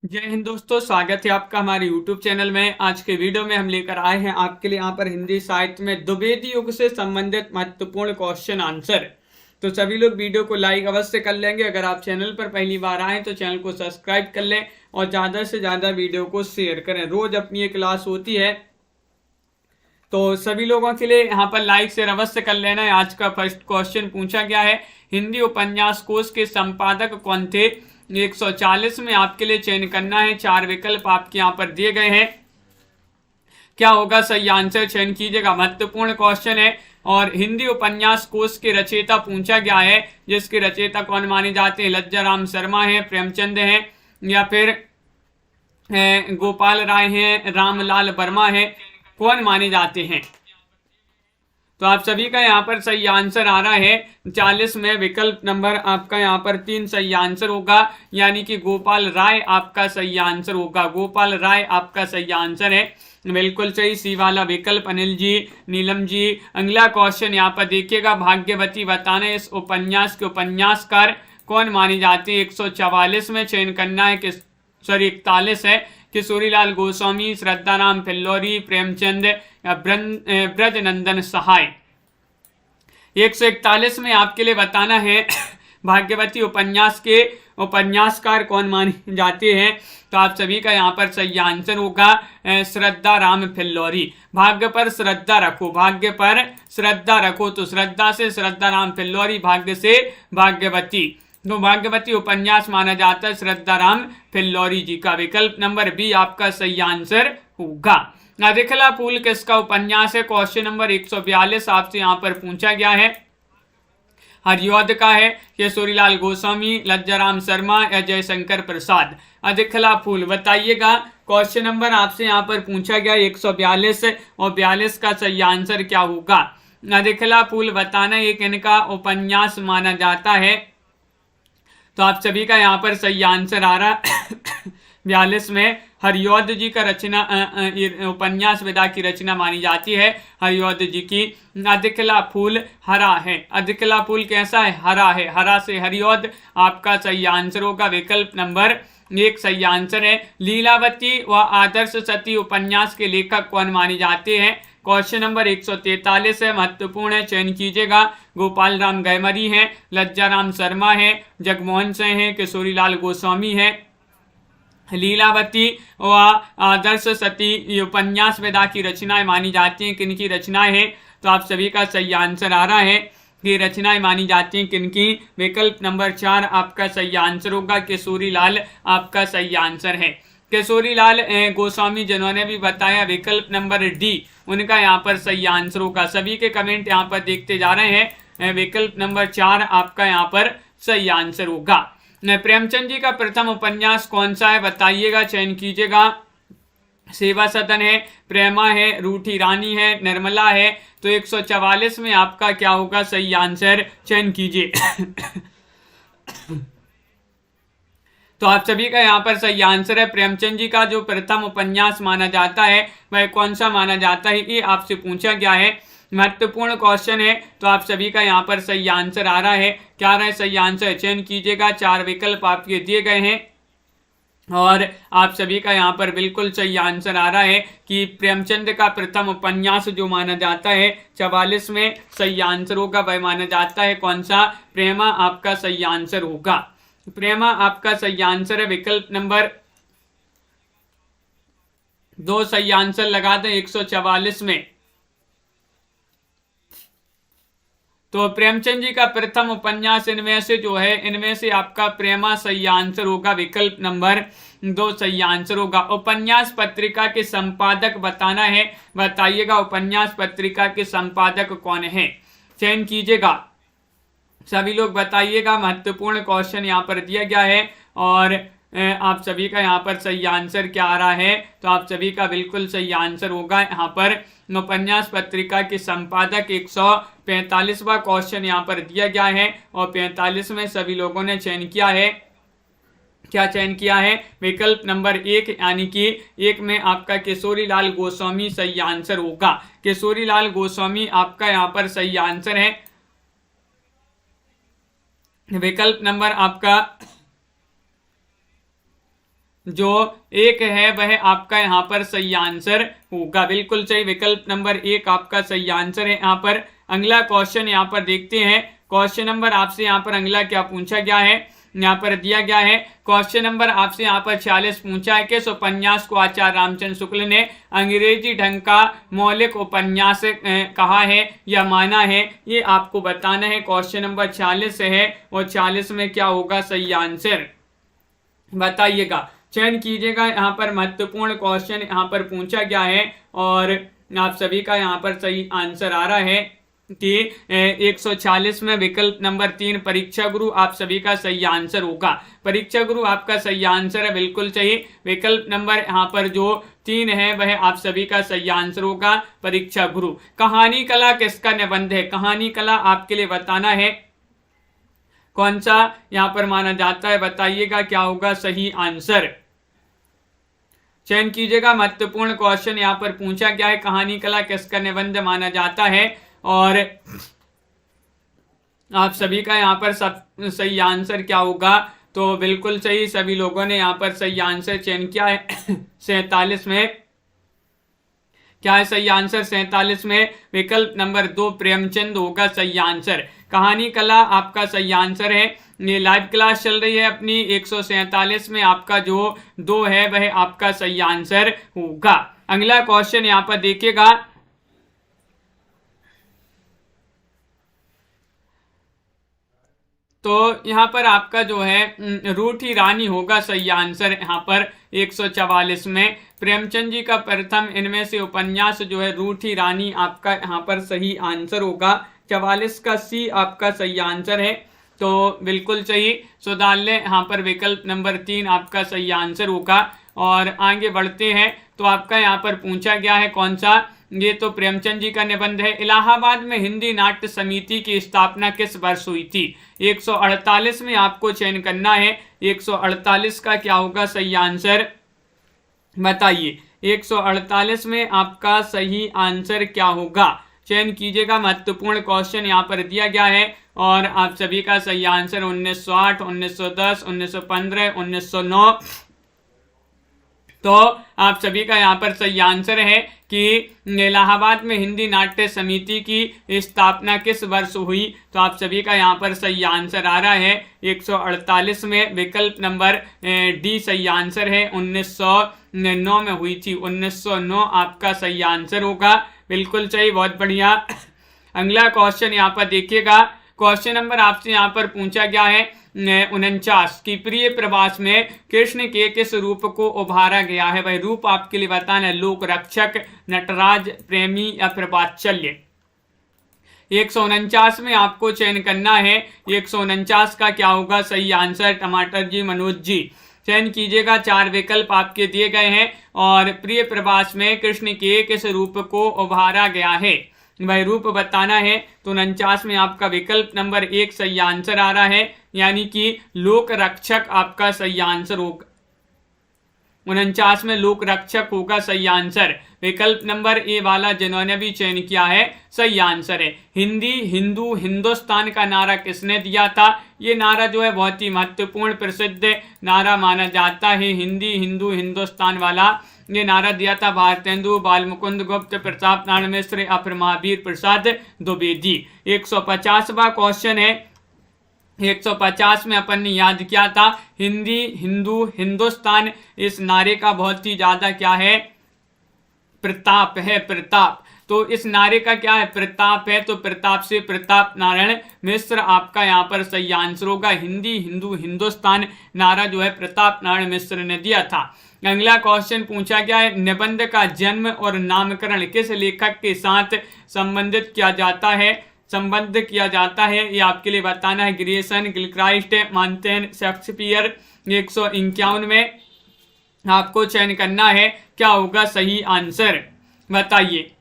जय हिंद दोस्तों, स्वागत है आपका हमारे YouTube चैनल में। आज के वीडियो में हम लेकर आए हैं आपके लिए यहाँ पर हिंदी साहित्य में द्विवेदी युग से संबंधित महत्वपूर्ण क्वेश्चन आंसर। तो सभी लोग वीडियो को लाइक अवश्य कर लेंगे। अगर आप चैनल पर पहली बार आए तो चैनल को सब्सक्राइब कर लें और ज़्यादा से ज़्यादा वीडियो को शेयर करें। रोज अपनी ये क्लास होती है तो सभी लोगों के लिए यहाँ पर लाइक शेयर अवश्य कर लेना है। आज का फर्स्ट क्वेश्चन पूछा गया है, हिंदी उपन्यास कोश के संपादक कौन थे? 140 में आपके लिए चयन करना है। 4 विकल्प आपके यहाँ पर दिए गए हैं। क्या होगा सही आंसर, चयन कीजिएगा। महत्वपूर्ण क्वेश्चन है और हिंदी उपन्यास कोश के रचयिता पूछा गया है, जिसके रचयिता कौन माने जाते हैं? लज्जा राम शर्मा है, प्रेमचंद है, या फिर गोपाल राय हैं, रामलाल वर्मा है, कौन माने जाते हैं? तो आप सभी का यहाँ पर सही आंसर आ रहा है 40 में विकल्प नंबर आपका यहाँ पर 3 सही आंसर होगा, यानी कि गोपाल राय आपका सही आंसर होगा। गोपाल राय आपका सही आंसर है, बिल्कुल सही सी वाला विकल्प। अनिल जी, नीलम जी। अगला क्वेश्चन यहाँ पर देखिएगा, भाग्यवती बताना इस उपन्यास के उपन्यासकार कौन माने जाते हैं? 144 में चयन करना है, 41 है। किशोरीलाल गोस्वामी, श्रद्धाराम फिल्लौरी, प्रेमचंद या ब्रजनंदन सहाय। 141 में आपके लिए बताना है भाग्यवती उपन्यास के उपन्यासकार कौन माने जाते हैं? तो आप सभी का यहाँ पर सही आंसर होगा श्रद्धा राम फिल्लौरी। भाग्य पर श्रद्धा रखो, भाग्य पर श्रद्धा रखो, तो श्रद्धा से श्रद्धा राम फिल्लौरी, भाग्य से भाग्यवती। तो भाग्यवती उपन्यास माना जाता है श्रद्धा राम फिल्लौरी जी का। विकल्प नंबर बी आपका सही आंसर होगा। अधिकला फूल किसका उपन्यास है? क्वेश्चन नंबर 142 आपसे यहाँ पर पूछा गया है। हरिऔध का है, केशोरीलाल गोस्वामी, लज्जाराम शर्मा या जयशंकर प्रसाद। अधिकला फूल बताइएगा। क्वेश्चन नंबर आपसे यहाँ पर पूछा गया 142 और 42 का सही आंसर क्या होगा? अधिकला फूल बताना एक इनका उपन्यास माना जाता है। तो आप सभी का यहाँ पर सही आंसर आ रहा 42 में हरिऔध जी का रचना उपन्यास विदा की रचना मानी जाती है हरिऔध जी की। अधिकला फूल हरा है। अधिकला फूल कैसा है? हरा है। हरा से हरिऔध आपका सही आंसर होगा। विकल्प नंबर 1 सही आंसर है। लीलावती व आदर्श सती उपन्यास के लेखक कौन माने जाते हैं? क्वेश्चन नंबर 143 है, महत्वपूर्ण है, चयन कीजिएगा। गोपाल राम गैमरी हैं, लज्जा राम शर्मा है, जगमोहन सिंह है, किशोरीलाल गोस्वामी है। लीलावती व आदर्श सती उपन्यास विदा की रचनाएं मानी जाती हैं, किनकी रचनाएं हैं? तो आप सभी का सही आंसर आ रहा है कि रचनाएं मानी जाती हैं किनकी? विकल्प नंबर 4 आपका सही आंसर होगा। किशोरीलाल आपका सही आंसर है। किशोरीलाल गोस्वामी जिन्होंने भी बताया, विकल्प नंबर डी उनका यहाँ पर सही आंसर होगा। सभी के कमेंट यहाँ पर देखते जा रहे हैं। विकल्प नंबर 4 आपका यहाँ पर सही आंसर होगा। प्रेमचंद जी का प्रथम उपन्यास कौन सा है? बताइएगा, चयन कीजिएगा। सेवा सदन है, प्रेमा है, रूठी रानी है, निर्मला है। तो 144 में आपका क्या होगा सही आंसर, चयन कीजिए। तो आप सभी का यहाँ पर सही आंसर है। प्रेमचंद जी का जो प्रथम उपन्यास माना जाता है वह कौन सा माना जाता है, ये आपसे पूछा गया है। महत्वपूर्ण क्वेश्चन है, तो आप सभी का यहाँ पर सही आंसर आ रहा है। क्या रहा है सही आंसर, चयन कीजिएगा। 4 विकल्प आपके दिए गए हैं और आप सभी का यहाँ पर बिल्कुल सही आंसर आ रहा है कि प्रेमचंद का प्रथम उपन्यास जो माना जाता है 44 में सही आंसर होगा, वह माना जाता है कौन सा? प्रेमा आपका सही आंसर होगा। प्रेमा आपका सही आंसर है। विकल्प नंबर 2 सही आंसर लगा दें 144 में। तो प्रेमचंद जी का प्रथम उपन्यास इनमें से जो है, इनमें से आपका प्रेमा सही आंसर होगा। विकल्प नंबर 2 सही आंसर होगा। उपन्यास पत्रिका के संपादक बताना है, बताइएगा उपन्यास पत्रिका के संपादक कौन है, चयन कीजिएगा। सभी लोग बताइएगा। महत्वपूर्ण क्वेश्चन यहाँ पर दिया गया है और आप सभी का यहाँ पर सही आंसर क्या आ रहा है? तो आप सभी का बिल्कुल सही आंसर होगा यहाँ पर उपन्यास पत्रिका के संपादक। 145वां क्वेश्चन यहाँ पर दिया गया है और 45 में सभी लोगों ने चयन किया है। क्या चयन किया है? विकल्प नंबर 1, यानी कि 1 में आपका किशोरीलाल गोस्वामी सही आंसर होगा। किशोरीलाल गोस्वामी आपका यहाँ पर सही आंसर है। विकल्प नंबर आपका जो एक है वह आपका यहाँ पर सही आंसर होगा। बिल्कुल सही, विकल्प नंबर 1 आपका सही आंसर है। यहाँ पर अगला क्वेश्चन यहाँ पर देखते हैं। क्वेश्चन नंबर आपसे यहाँ पर अगला क्या पूछा गया है, यहाँ पर दिया गया है। क्वेश्चन नंबर आपसे यहाँ पर 46 पूछा है कि इस उपन्यास को आचार्य रामचंद्र शुक्ल ने अंग्रेजी ढंग का मौलिक उपन्यास कहा है या माना है, ये आपको बताना है। क्वेश्चन नंबर 46 है और 46 में क्या होगा सही आंसर, बताइएगा, चयन कीजिएगा। यहाँ पर महत्वपूर्ण क्वेश्चन यहाँ पर पूछा गया है और आप सभी का यहाँ पर सही आंसर आ रहा है कि 140 में विकल्प नंबर 3 परीक्षा गुरु आप सभी का सही आंसर होगा। परीक्षा गुरु आपका सही आंसर है, बिल्कुल सही। विकल्प नंबर यहाँ पर जो 3 है वह आप सभी का सही आंसर होगा, परीक्षा गुरु। कहानी कला किसका निबंध है, कहानी कला आपके लिए बताना है कौन सा यहाँ पर माना जाता है, बताइएगा क्या होगा सही आंसर, चयन कीजिएगा। महत्वपूर्ण क्वेश्चन यहाँ पर पूछा गया है, कहानी कला किसका निबंध माना जाता है और आप सभी का यहाँ पर सब सही आंसर क्या होगा, तो बिल्कुल सही, सभी लोगों ने यहाँ पर सही आंसर चयन किया है। 47 में क्या है सही आंसर, 47 में विकल्प नंबर 2 प्रेमचंद होगा सही आंसर। कहानी कला आपका सही आंसर है। ये लाइव क्लास चल रही है अपनी, 147 में आपका जो 2 है वह आपका सही आंसर होगा। अगला क्वेश्चन यहाँ पर देखिएगा, तो यहाँ पर आपका जो है रूठी रानी होगा सही आंसर। यहाँ पर 144 में प्रेमचंद जी का प्रथम इनमें से उपन्यास जो है रूठी रानी आपका यहाँ पर सही आंसर होगा। 44 का सी आपका सही आंसर है, तो बिल्कुल सही, सुधार लें। यहाँ पर विकल्प नंबर 3 आपका सही आंसर होगा। और आगे बढ़ते हैं, तो आपका यहाँ पर पूछा गया है कौन सा, ये तो प्रेमचंद जी का निबंध है। इलाहाबाद में हिंदी नाट्य समिति की स्थापना किस वर्ष हुई थी, 148 में आपको चयन करना है। 148 का क्या होगा सही आंसर, बताइए। 148 में आपका सही आंसर क्या होगा, चयन कीजिएगा। महत्वपूर्ण क्वेश्चन यहाँ पर दिया गया है और आप सभी का सही आंसर 1908, 1910, 1915, 1909। तो आप सभी का यहाँ पर सही आंसर है कि इलाहाबाद में हिंदी नाट्य समिति की स्थापना किस वर्ष हुई, तो आप सभी का यहाँ पर सही आंसर आ रहा है 148 में विकल्प नंबर डी सही आंसर है। 1909 में हुई थी, 1909 आपका सही आंसर होगा, बिल्कुल सही, बहुत बढ़िया। अगला क्वेश्चन यहाँ पर देखिएगा, क्वेश्चन नंबर आपसे यहाँ पर पूछा गया है 49 की प्रिय प्रवास में कृष्ण के किस रूप को उभारा गया है, वह रूप आपके लिए बताना है। लोक रक्षक, नटराज, प्रेमी या फिर वात्सल्य। 149 में आपको चयन करना है। 149 का क्या होगा सही आंसर, टमाटर जी, मनोज जी, चयन कीजिएगा। 4 विकल्प आपके दिए गए हैं और प्रिय प्रवास में कृष्ण के किस रूप को उभारा गया है वह रूप बताना है। तो 49 में आपका विकल्प नंबर 1 सही आंसर आ रहा है, यानी कि लोक रक्षक आपका सही आंसर होगा। 49 में लोक रक्षक होगा सही आंसर। विकल्प नंबर ए वाला जिन्होंने भी चयन किया है सही आंसर है। हिंदी हिंदू हिंदुस्तान का नारा किसने दिया था, ये नारा जो है बहुत ही महत्वपूर्ण प्रसिद्ध नारा माना जाता है। हिंदी हिंदू हिंदुस्तान वाला ये नारा दिया था भारतेंदु, बाल मुकुंद गुप्त, प्रताप नारायण मिश्र या फिर महावीर प्रसाद द्विवेदी। 150वां क्वेश्चन है। 150 में अपन ने याद किया था हिंदी हिंदू हिंदुस्तान, इस नारे का बहुत ही ज्यादा क्या है, प्रताप है, प्रताप। तो इस नारे का क्या है, प्रताप है, तो प्रताप से प्रताप नारायण मिश्र आपका यहाँ पर सही आंसर होगा। हिंदी हिंदू हिंदुस्तान नारा जो है प्रताप नारायण मिश्र ने दिया था। अगला क्वेश्चन पूछा गया है, निबंध का जन्म और नामकरण किस लेखक के साथ संबंधित किया जाता है, संबद्ध किया जाता है, ये आपके लिए बताना है। Grayson, Gilchrist, मांटेन, Shakespeare. 151 में आपको चयन करना है, क्या होगा सही आंसर, बताइए।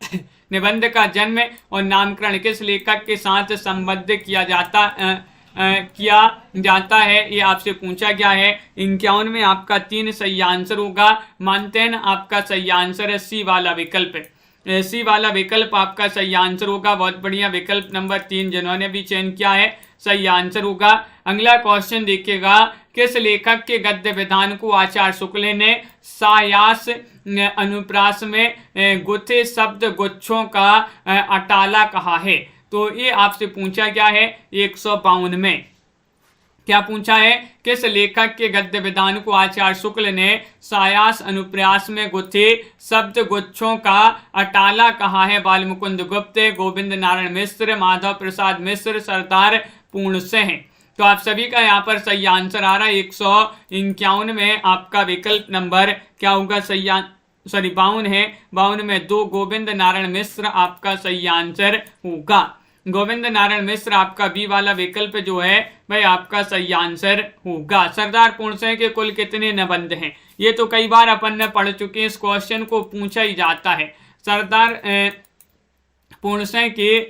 निबंध का जन्म और नामकरण किस लेखक के साथ संबद्ध किया जाता है, ये आपसे पूछा गया है। 51 में आपका 3 सही आंसर होगा। मानतेन आपका सही आंसर है, सी वाला विकल्प, सी वाला विकल्प आपका सही आंसर होगा, बहुत बढ़िया। विकल्प नंबर 3 जिन्होंने भी चयन किया है सही आंसर होगा। अगला क्वेश्चन देखिएगा, किस लेखक के गद्य विधान को आचार्य शुक्ल ने सायास अनुप्रास में गुथे शब्द गुच्छों का अटाला कहा है? तो ये आपसे पूछा गया है 152 में। क्या पूछा है? किस लेखक के गद्य विधान को आचार्य शुक्ल ने सायास अनुप्रास में गुथे शब्द गुच्छों का अटाला कहा है? बालमुकुंद गुप्त, गोविंद नारायण मिश्र, माधव प्रसाद मिश्र, सरदार पूर्णसिंह। तो आप सभी का यहाँ पर सही आंसर आ रहा है 151 में आपका विकल्प नंबर क्या होगा? सही 52 है, 52 में 2 गोविंद नारायण मिश्र आपका सही आंसर होगा। गोविंद नारायण मिश्र आपका बी वाला विकल्प जो है वह आपका सही आंसर होगा। सरदार पूर्णसिंह के कुल कितने निबंध हैं? ये तो कई बार अपन ने पढ़ चुके हैं, इस क्वेश्चन को पूछा ही जाता है। सरदार पूर्णसिंह के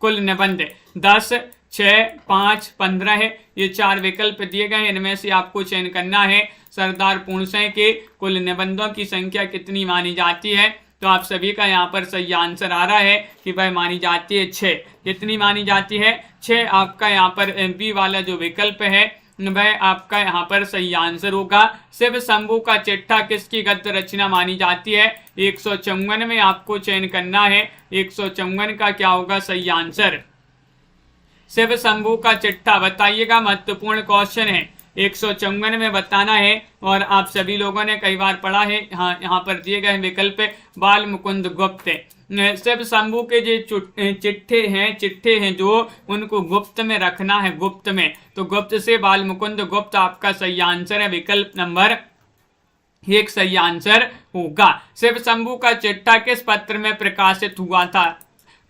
कुल निबंध 10, 6, 5, 15 है। ये 4 विकल्प दिए गए हैं, इनमें से आपको चयन करना है। सरदार पूर्णसिंह के कुल निबंधों की संख्या कितनी मानी जाती है? तो आप सभी का यहाँ पर सही आंसर आ रहा है कि वह मानी जाती है 6। कितनी मानी जाती है? 6 आपका यहाँ पर बी वाला जो विकल्प है वह आपका यहाँ पर सही आंसर होगा। शिव शंभू का चिट्ठा किसकी गद्य रचना मानी जाती है? 154 में आपको चयन करना है। 154 का क्या होगा सही आंसर? शिव शंभू का चिट्ठा बताइएगा, महत्वपूर्ण क्वेश्चन है। 154 में बताना है और आप सभी लोगों ने कई बार पढ़ा है। हाँ, यहाँ पर दिए गए विकल्प बाल मुकुंद गुप्त। शिव शंभू के जो चिट्ठे हैं जो उनको गुप्त में रखना है, गुप्त में, तो गुप्त से बाल मुकुंद गुप्त आपका सही आंसर है। विकल्प नंबर 1 सही आंसर होगा। शिव शंभू का चिट्ठा किस पत्र में प्रकाशित हुआ था?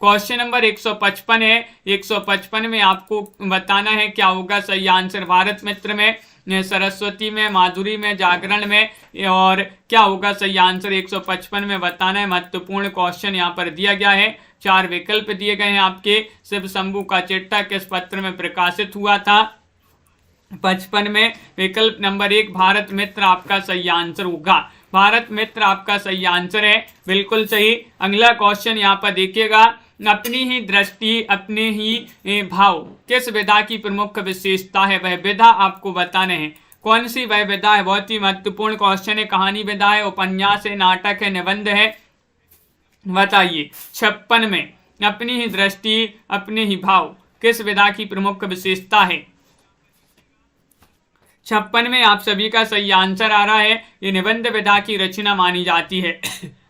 क्वेश्चन नंबर 155 है। 155 में आपको बताना है क्या होगा सही आंसर। भारत मित्र में, सरस्वती में, माधुरी में, जागरण में, और क्या होगा सही आंसर 155 में बताना है। महत्वपूर्ण क्वेश्चन यहाँ पर दिया गया है। 4 विकल्प दिए गए हैं आपके। शिव शंभू का चिट्ठा किस पत्र में प्रकाशित हुआ था? 55 में विकल्प नंबर 1 भारत मित्र आपका सही आंसर होगा। भारत मित्र आपका सही आंसर है, बिल्कुल सही। अगला क्वेश्चन यहाँ पर देखिएगा, अपनी ही दृष्टि अपने ही भाव किस विधा की प्रमुख विशेषता है? वह विधा आपको बताने हैं। कौन सी वह विधा है? बहुत ही महत्वपूर्ण क्वेश्चन है। कहानी विधा है, उपन्यास है, नाटक है, निबंध है? बताइए। 56 में अपनी ही दृष्टि अपने ही भाव किस विधा की प्रमुख विशेषता है? 56 में आप सभी का सही आंसर आ रहा है, ये निबंध विधा की रचना मानी जाती है।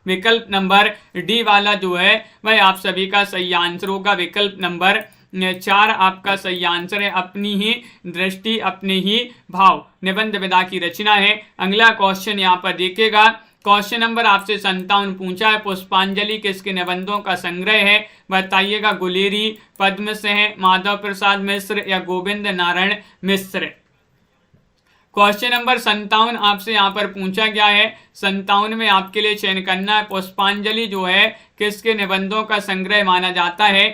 विकल्प नंबर डी वाला जो है वह आप सभी का सही आंसर होगा। विकल्प नंबर 4 आपका सही आंसर है, अपनी ही दृष्टि अपने ही भाव निबंध विधा की रचना है। अगला क्वेश्चन यहाँ पर देखिएगा, क्वेश्चन नंबर आपसे 57 पूछा है, पुष्पांजलि किसके निबंधों का संग्रह है? बताइएगा। गुलेरी, पद्मसिंह, माधव प्रसाद मिश्र या गोविंद नारायण मिश्र। क्वेश्चन नंबर 57 आपसे यहाँ पर पूछा गया है। 57 में आपके लिए चयन करना है, पुष्पांजलि जो है किसके निबंधों का संग्रह माना जाता है?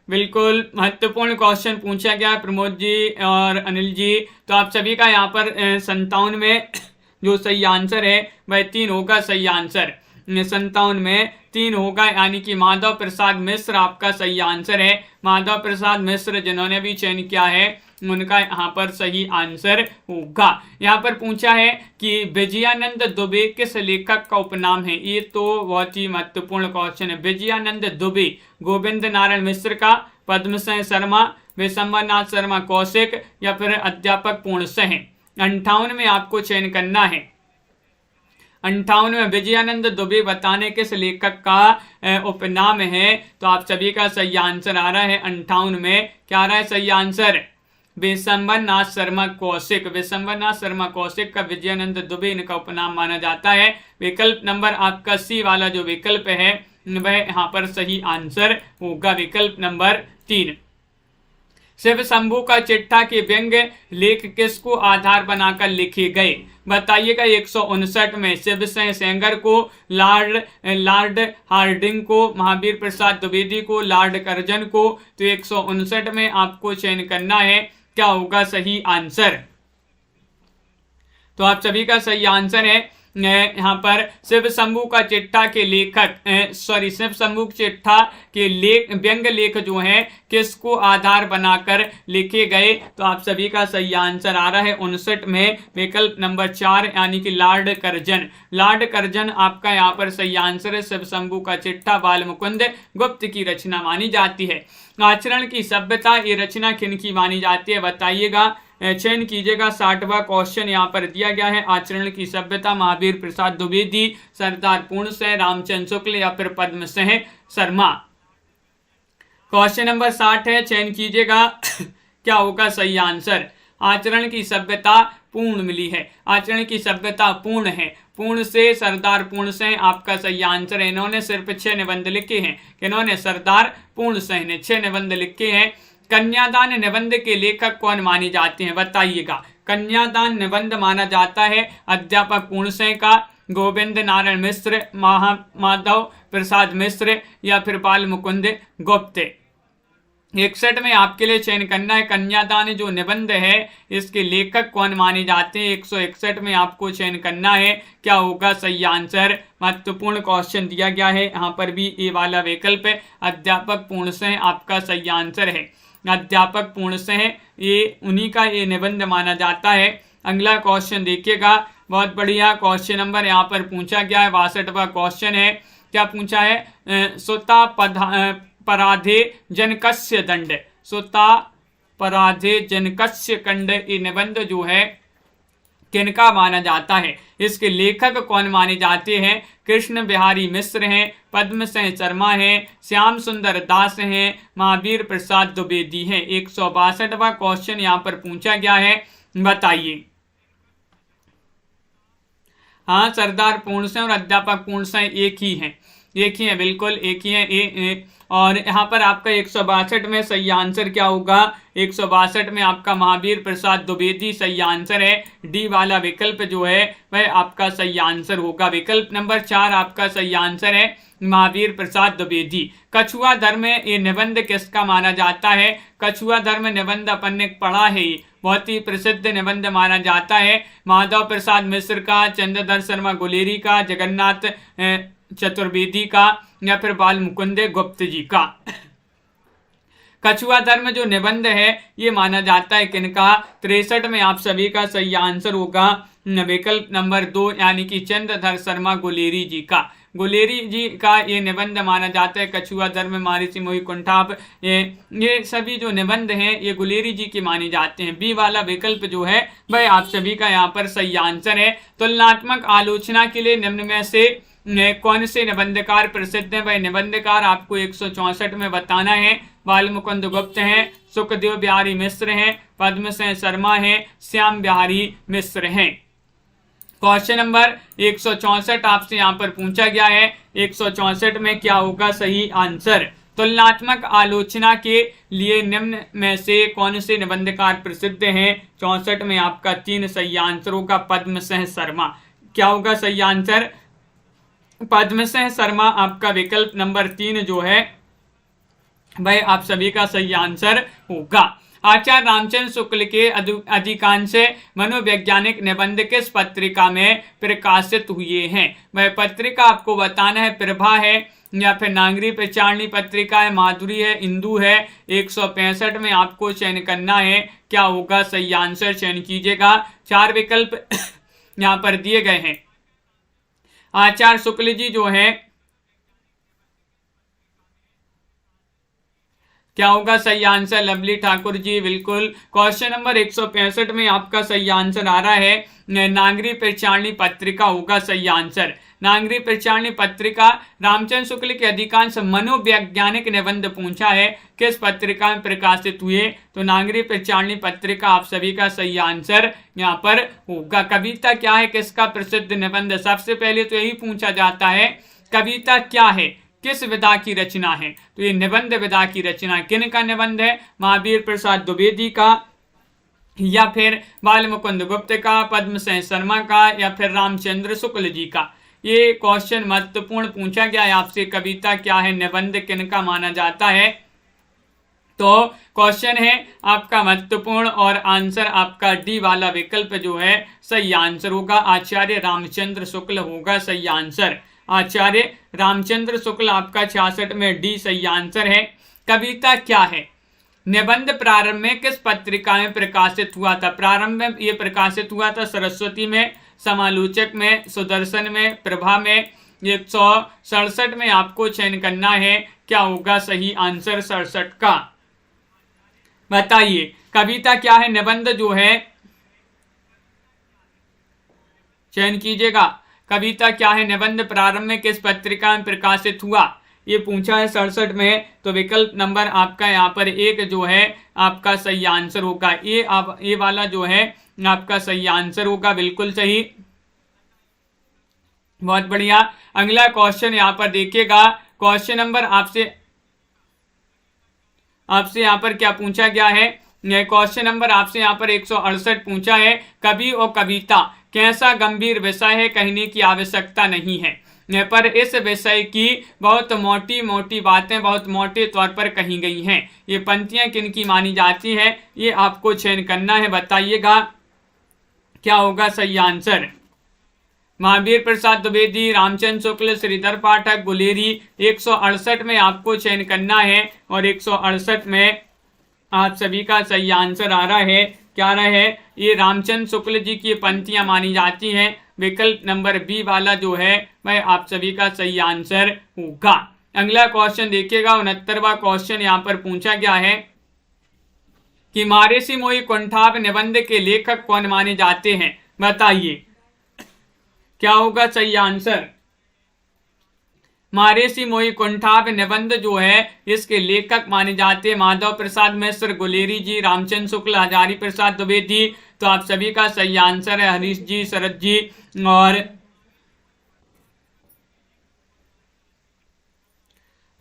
बिल्कुल महत्वपूर्ण क्वेश्चन पूछा गया है प्रमोद जी और अनिल जी। तो आप सभी का यहाँ पर 57 में जो सही आंसर है वह 3 होगा सही आंसर। 57 में 3 होगा, यानी कि माधव प्रसाद मिश्र आपका सही आंसर है। माधव प्रसाद मिश्र जिन्होंने भी चयन किया है उनका यहाँ पर सही आंसर होगा। यहाँ पर पूछा है कि विजयानंद दुबे किस लेखक का उपनाम है? ये तो बहुत ही महत्वपूर्ण क्वेश्चन है। विजयानंद दुबे गोविंद नारायण मिश्र का, पद्मसिंह शर्मा, विशंबरनाथ शर्मा कौशिक या फिर अध्यापक पूर्णसिंह। 58 में आपको चयन करना है। 58 में विजयानंद दुबे बताने किस लेखक का उपनाम है? तो आप सभी का सही आंसर आ रहा है 58 में क्या आ रहा है सही आंसर? विशंबरनाथ शर्मा कौशिक। विशंबरनाथ शर्मा कौशिक का विजयानंद दुबे इनका उपनाम माना जाता है। विकल्प नंबर आपका सी वाला जो विकल्प है वह यहाँ पर सही आंसर होगा। विकल्प नंबर 3। शिव शंभू का चिट्ठा के व्यंग्य लेख किसको आधार बनाकर लिखे गए? बताइएगा। 159 में शिवसिंह सेंगर को, लॉर्ड हार्डिंग को, महावीर प्रसाद द्विवेदी को, लॉर्ड कर्जन को। तो 159 में आपको चयन करना है क्या होगा सही आंसर? तो आप सभी का सही आंसर है यहाँ पर शिव शंभू का चिट्ठा के लेखक शिव शंभू चिट्ठा के व्यंग लेख जो है किसको आधार बनाकर लिखे गए? तो आप सभी का सही आंसर आ रहा है 59 में विकल्प नंबर 4 यानी कि लॉर्ड कर्जन। लॉर्ड कर्जन आपका यहाँ पर सही आंसर है। शिव शंभू का चिट्ठा बाल मुकुंद गुप्त की रचना मानी जाती है। आचरण की सभ्यता ये रचना किनकी मानी जाती है बताइएगा, चयन कीजिएगा। 60वां क्वेश्चन यहाँ पर दिया गया है। आचरण की सभ्यता महावीर प्रसाद द्विवेदी, सरदार पूर्ण सिंह, रामचंद्र शुक्ल या फिर पद्म सिंह शर्मा। क्वेश्चन नंबर 60 है, चयन कीजिएगा क्या होगा सही आंसर। आचरण की सभ्यता पूर्ण मिली है। आचरण की सभ्यता पूर्ण है। पूर्ण से सरदार पूर्ण सिंह आपका सही आंसर है। इन्होंने सिर्फ 6 निबंध लिखे हैं। इन्होंने सरदार पूर्ण सिंह ने 6 निबंध लिखे हैं। कन्यादान निबंध के लेखक कौन माने जाते हैं बताइएगा। कन्यादान निबंध माना जाता है अध्यापक पूर्ण सिंह का, गोविंद नारायण मिश्र, माधव प्रसाद मिश्र या फिर बाल मुकुंद गुप्त। 61 में आपके लिए चयन करना है। कन्यादान जो निबंध है इसके लेखक कौन माने जाते हैं? 161 में आपको चयन करना है क्या होगा सही आंसर। महत्वपूर्ण क्वेश्चन दिया गया है यहाँ पर भी ये वाला विकल्प है अध्यापक पूर्ण सिंह आपका सही आंसर है। अध्यापक पूर्ण सिंह ये उन्हीं का ये निबंध माना जाता है। अगला क्वेश्चन देखिएगा, बहुत बढ़िया क्वेश्चन नंबर यहाँ पर पूछा गया है। 62वां क्वेश्चन है। क्या पूछा है? सुता पराधे जनकस्य दंड। सुता पराधे जनकस्य कंड ये निबंध जो है किनका माना जाता है? इसके लेखक कौन माने जाते हैं? कृष्ण बिहारी मिश्र हैं, पद्म सिंह शर्मा हैं, श्याम सुंदर दास हैं, महावीर प्रसाद द्विवेदी हैं। 162वां क्वेश्चन यहाँ पर पूछा गया है, बताइए। हाँ, सरदार पूर्ण सिंह और अध्यापक पूर्ण सिंह एक ही हैं, बिल्कुल एक ही है। और यहाँ पर आपका 162 में सही आंसर क्या होगा? 162 में आपका महावीर प्रसाद द्विवेदी सही आंसर है। डी वाला विकल्प जो है वह आपका सही आंसर होगा। विकल्प नंबर 4 आपका सही आंसर है, महावीर प्रसाद द्विवेदी। कछुआ धर्म ये निबंध किसका माना जाता है? कछुआ धर्म निबंध अपन ने पढ़ा है, बहुत ही प्रसिद्ध निबंध माना जाता है। माधव प्रसाद मिश्र का, चंद्रधर शर्मा गुलेरी का, जगन्नाथ चतुर्वेदी का या फिर बाल मुकुंद गुप्त जी का। कछुआ धर्म जो निबंध है ये माना जाता है किनका? 63 में आप सभी का सही आंसर होगा विकल्प नंबर 2 यानी कि चंद्रधर शर्मा गुलेरी जी का। गुलेरी जी का ये निबंध माना जाता है। कछुआ धर्म, महर्षि मोहि कुंठाप, ये सभी जो निबंध हैं ये गुलेरी जी के माने जाते हैं। बी वाला विकल्प जो है वह आप सभी का यहाँ पर सही आंसर है। तुलनात्मक आलोचना के लिए निम्न में से कौन से निबंधकार प्रसिद्ध हैं? वह निबंधकार आपको 164 में बताना है। बाल मुकुंद गुप्त हैं, सुखदेव बिहारी मिश्र हैं, पद्म सिंह शर्मा हैं, श्याम बिहारी मिश्र हैं। क्वेश्चन नंबर 164 आपसे यहाँ पर पूछा गया है। 164 में क्या होगा सही आंसर? तुलनात्मक आलोचना के लिए निम्न में से कौन से निबंधकार प्रसिद्ध हैं? 64 में आपका 3 सही आंसर होगा, पद्म सिंह शर्मा। क्या होगा सही आंसर? पद्म सिंह शर्मा आपका विकल्प नंबर 3 जो है वह आप सभी का सही आंसर होगा। आचार्य रामचंद्र शुक्ल के अधिकांश मनोवैज्ञानिक निबंध किस पत्रिका में प्रकाशित हुए हैं? वह पत्रिका आपको बताना है। प्रभा है या फिर नागरी प्रचारणी पत्रिका है, माधुरी है, इंदु है। 165 में आपको चयन करना है क्या होगा सही आंसर, चयन कीजिएगा। 4 विकल्प यहाँ पर दिए गए हैं। आचार्य शुक्ल जी जो है क्या होगा सही आंसर? लवली ठाकुर जी, बिल्कुल। क्वेश्चन नंबर 165 में आपका सही आंसर आ रहा है नागरी प्रचारणी पत्रिका होगा सही आंसर। नागरी प्रचारणी पत्रिका रामचंद्र शुक्ल के अधिकांश मनोवैज्ञानिक निबंध पूछा है किस पत्रिका में प्रकाशित हुए? तो नागरी प्रचारणी पत्रिका आप सभी का सही आंसर यहाँ पर होगा। कविता क्या है किसका प्रसिद्ध निबंध? सबसे पहले तो यही पूछा जाता है कविता क्या है, किस विधा की रचना है? तो ये निबंध विधा की रचना किन का निबंध है? महावीर प्रसाद द्विवेदी का या फिर बाल मुकुंद गुप्त का, पद्म सिंह शर्मा का या फिर रामचंद्र शुक्ल जी का। ये क्वेश्चन महत्वपूर्ण पूछा गया है आपसे। कविता क्या है, निबंध किन का माना जाता है? तो क्वेश्चन है आपका महत्वपूर्ण और आंसर आपका डी वाला विकल्प जो है सही आंसर होगा। आचार्य रामचंद्र शुक्ल होगा सही आंसर। आचार्य रामचंद्र शुक्ल आपका 66 में डी सही आंसर है। कविता क्या है? निबंध प्रारंभ में किस पत्रिका में प्रकाशित हुआ था? प्रारंभ में ये प्रकाशित हुआ था सरस्वती में, समालोचक में, सुदर्शन में, प्रभा में। 167 में आपको चयन करना है, क्या होगा सही आंसर 67 का? बताइए कविता क्या है? निबंध जो है चयन कीजिएगा। कविता क्या है? निबंध प्रारंभ में किस पत्रिका में प्रकाशित हुआ? ये पूछा है 67 में। तो विकल्प नंबर आपका यहाँ पर एक जो है आपका सही आंसर होगा। ये वाला जो है आपका सही आंसर होगा, बिल्कुल सही, बहुत बढ़िया। अगला क्वेश्चन यहाँ पर देखिएगा। क्वेश्चन नंबर आपसे यहाँ पर क्या पूछा गया है? क्वेश्चन नंबर आपसे यहाँ पर 168 पूछा है। कवि और कविता कैसा गंभीर विषय है, कहने की आवश्यकता नहीं है, पर इस विषय की बहुत मोटी मोटी बातें बहुत मोटे तौर पर कही गई हैं। ये पंक्तियां किनकी मानी जाती है, ये आपको चयन करना है। बताइएगा क्या होगा सही आंसर? महावीर प्रसाद द्विवेदी, रामचंद्र शुक्ल, श्रीधर पाठक, गुलेरी। 168 में आपको चयन करना है और 168 में आप सभी का सही आंसर आ रहा है। क्या रहा है? ये रामचंद्र शुक्ल जी की पंक्तियां मानी जाती हैं। विकल्प नंबर बी वाला जो है वह आप सभी का सही आंसर होगा। अगला क्वेश्चन देखिएगा। 69वां क्वेश्चन यहाँ पर पूछा गया है कि महर्षि मोहि कुंठाभ निबंध के लेखक कौन माने जाते हैं? बताइए क्या होगा सही आंसर? महर्षि मोहि कुंठाभ निबंध जो है इसके लेखक माने जाते हैं माधव प्रसाद मिश्र, गुलेरी जी, रामचंद्र शुक्ल, हजारी प्रसाद द्विवेदी। तो आप सभी का सही आंसर है हरीश जी, शरद जी और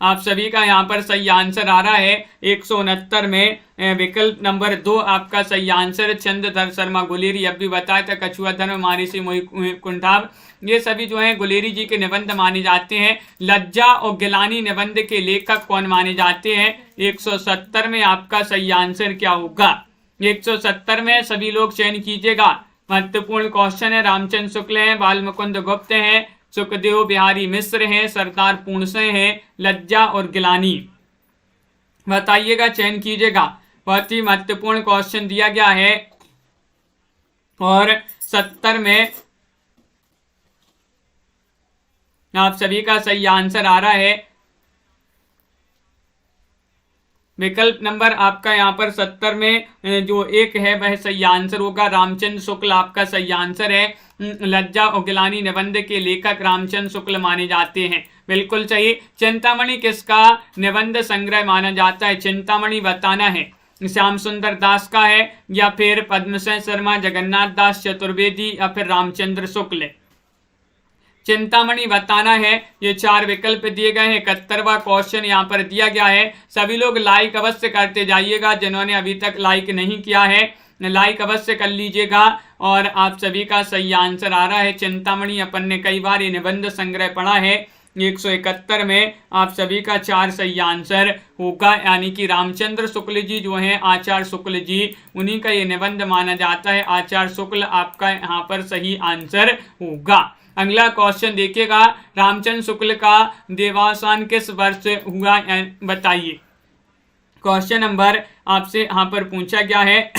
आप सभी का यहाँ पर सही आंसर आ रहा है 169 में। विकल्प नंबर 2 आपका सही आंसर। चंद्रधर शर्मा गुलेरी, अब भी बताया था कछुआ धर्म, महर्षि मोहि कुंठाभ, ये सभी जो है गुलेरी जी के निबंध माने जाते हैं। लज्जा और गिलानी निबंध के लेखक कौन माने जाते हैं? 170 में आपका सही आंसर क्या होगा? 170 में सभी लोग चयन कीजिएगा। महत्वपूर्ण क्वेश्चन है। रामचंद्र शुक्ल हैं, बाल मुकुंद गुप्त हैं, सुखदेव बिहारी मिश्र हैं, सरदार पूर्णसे हैं, लज्जा और गिलानी। बताइएगा, चयन कीजिएगा। बहुत ही महत्वपूर्ण क्वेश्चन दिया गया है और 70 में आप सभी का सही आंसर आ रहा है। विकल्प नंबर आपका यहाँ पर 70 में जो एक है वह सही आंसर होगा। रामचंद्र शुक्ल आपका सही आंसर है। लज्जा और गिलानी निबंध के लेखक रामचंद्र शुक्ल माने जाते हैं, बिल्कुल सही। चिंतामणि किसका निबंध संग्रह माना जाता है? चिंतामणि बताना है। श्याम सुंदर दास का है या फिर पद्मसेन शर्मा, जगन्नाथ दास चतुर्वेदी या फिर रामचंद्र शुक्ल? चिंतामणि बताना है। ये 4 विकल्प दिए गए हैं। 71वां क्वेश्चन यहाँ पर दिया गया है। सभी लोग लाइक अवश्य करते जाइएगा। जिन्होंने अभी तक लाइक नहीं किया है लाइक अवश्य कर लीजिएगा। और आप सभी का सही आंसर आ रहा है चिंतामणि। अपन ने कई बार ये निबंध संग्रह पढ़ा है। 171 में आप सभी का 4 सही आंसर होगा, यानी कि रामचंद्र शुक्ल जी जो हैं आचार्य शुक्ल जी, उन्हीं का ये निबंध माना जाता है। आचार्य शुक्ल आपका यहाँ पर सही आंसर होगा। अगला क्वेश्चन देखिएगा। रामचंद्र शुक्ल का देवावसान किस वर्ष हुआ, बताइए। क्वेश्चन नंबर आपसे यहाँ पर पूछा गया है